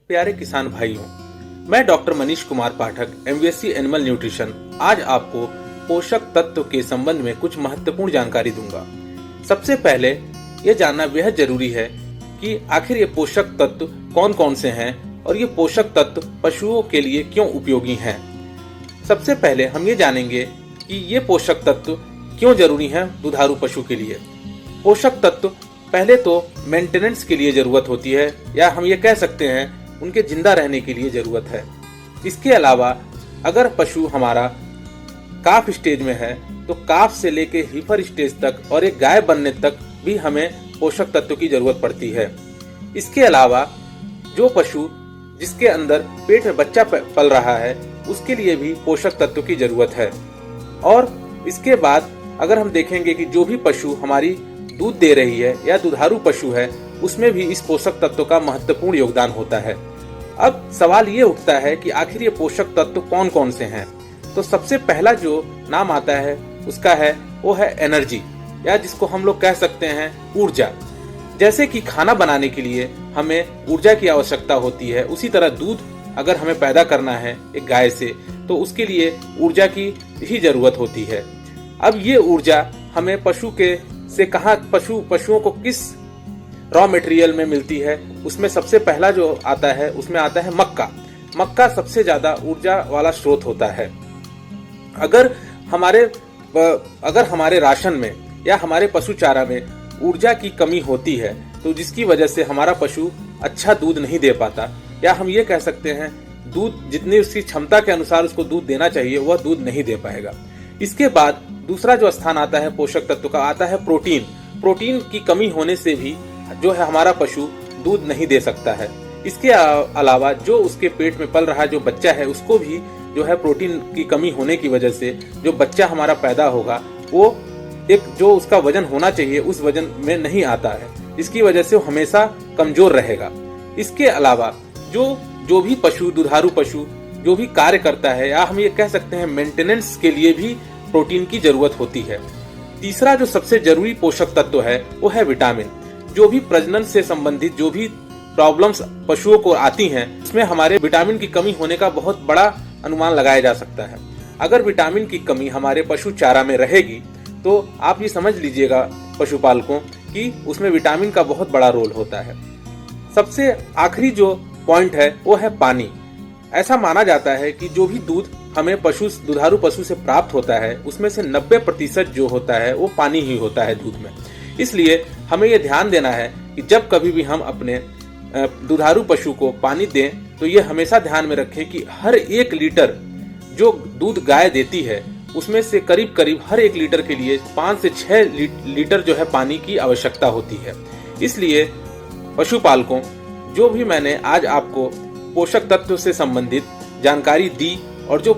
प्यारे किसान भाइयों, मैं doctor Manish Kumar Pathak, MVSC animal nutrition, आज आपको पोषक तत्व के संबंध में कुछ महत्वपूर्ण जानकारी दूंगा। सबसे पहले यह जानना बेहद जरूरी है कि आखिर ये पोषक तत्व कौन कौन से हैं और ये पोषक तत्व पशुओं के लिए क्यों उपयोगी हैं। सबसे पहले हम ये जानेंगे कि ये पोषक तत्व क्यों जरूरी हैं दुधारू पशु के लिए। पोषक तत्व पहले तो मेंटेनेंस के लिए जरूरत होती है, या हम ये कह सकते हैं उनके जिंदा रहने के लिए जरूरत है। इसके अलावा अगर पशु हमारा काफ स्टेज में है तो काफ से लेके हीफर स्टेज तक और एक गाय बनने तक भी हमें पोषक तत्व की जरूरत पड़ती है। इसके अलावा जो पशु जिसके अंदर पेट में बच्चा पल रहा है उसके लिए भी पोषक तत्व की जरूरत है। और इसके बाद अगर हम देखेंगे कि जो भी पशु हमारी दूध दे रही है या दुधारू पशु है उसमें भी इस पोषक तत्व का महत्वपूर्ण योगदान होता है। अब सवाल ये उठता है कि आखिर ये पोषक तत्व कौन कौन से हैं। तो सबसे पहला जो नाम आता है उसका है वो है एनर्जी, या जिसको हम लोग कह सकते हैं ऊर्जा। जैसे कि खाना बनाने के लिए हमें ऊर्जा की आवश्यकता होती है, उसी तरह दूध अगर हमें पैदा करना है एक गाय से तो उसके लिए ऊर्जा की ही जरूरत होती है। अब ये ऊर्जा हमें पशु के से कहाँ पशुओं को किस रॉ मटेरियल में मिलती है, उसमें सबसे पहला जो आता है उसमें आता है मक्का। मक्का सबसे ज्यादा ऊर्जा वाला स्रोत होता है। अगर हमारे राशन में या हमारे पशु चारा में ऊर्जा की कमी होती है तो जिसकी वजह से हमारा पशु अच्छा दूध नहीं दे पाता, या हम ये कह सकते हैं दूध जितनी उसकी क्षमता के अनुसार उसको दूध देना चाहिए वह दूध नहीं दे पाएगा। इसके बाद दूसरा जो स्थान आता है पोषक तत्व का आता है प्रोटीन। प्रोटीन की कमी होने से भी जो है हमारा पशु दूध नहीं दे सकता है। इसके अलावा जो उसके पेट में पल रहा जो बच्चा है उसको भी जो है प्रोटीन की कमी होने की वजह से जो बच्चा हमारा पैदा होगा वो एक जो उसका वजन होना चाहिए उस वजन में नहीं आता है। इसकी वजह से वो हमेशा कमजोर रहेगा। इसके अलावा जो भी पशु दुधारू पशु जो भी कार्य करता है, या हम ये कह सकते हैं मेंटेनेंस के लिए भी प्रोटीन की जरूरत होती है। तीसरा जो सबसे जरूरी पोषक तत्व है वो है विटामिन। जो भी प्रजनन से संबंधित जो भी प्रॉब्लम्स पशुओं को आती हैं उसमें हमारे विटामिन की कमी होने का बहुत बड़ा अनुमान लगाया जा सकता है। अगर विटामिन की कमी हमारे पशु चारा में रहेगी तो आप ये समझ लीजिएगा पशुपालकों कि उसमें विटामिन का बहुत बड़ा रोल होता है। सबसे आखिरी जो पॉइंट है वो है पानी। ऐसा माना जाता है कि जो भी दूध हमें दुधारू पशु से प्राप्त होता है उसमें से 90% जो होता है वो पानी ही होता है दूध में। इसलिए हमें ये ध्यान देना है कि जब कभी भी हम अपने दुधारू पशु को पानी दें तो ये हमेशा ध्यान में रखें कि हर 1 लीटर जो दूध गाय देती है उसमें से करीब करीब हर 1 लीटर के लिए 5 से 6 लीटर जो है पानी की आवश्यकता होती है। इसलिए पशुपालकों जो भी मैंने आज आपको पोषक तत्व से संबंधित जानकारी दी और जो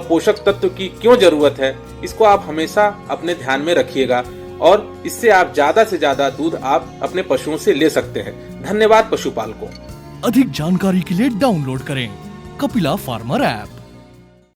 पोषक तत्व की क्यों जरूरत है इसको आप हमेशा अपने ध्यान में रखिएगा और इससे आप ज्यादा से ज्यादा दूध आप अपने पशुओं से ले सकते हैं। धन्यवाद पशुपालकों। अधिक जानकारी के लिए डाउनलोड करें कपिला फार्मर ऐप।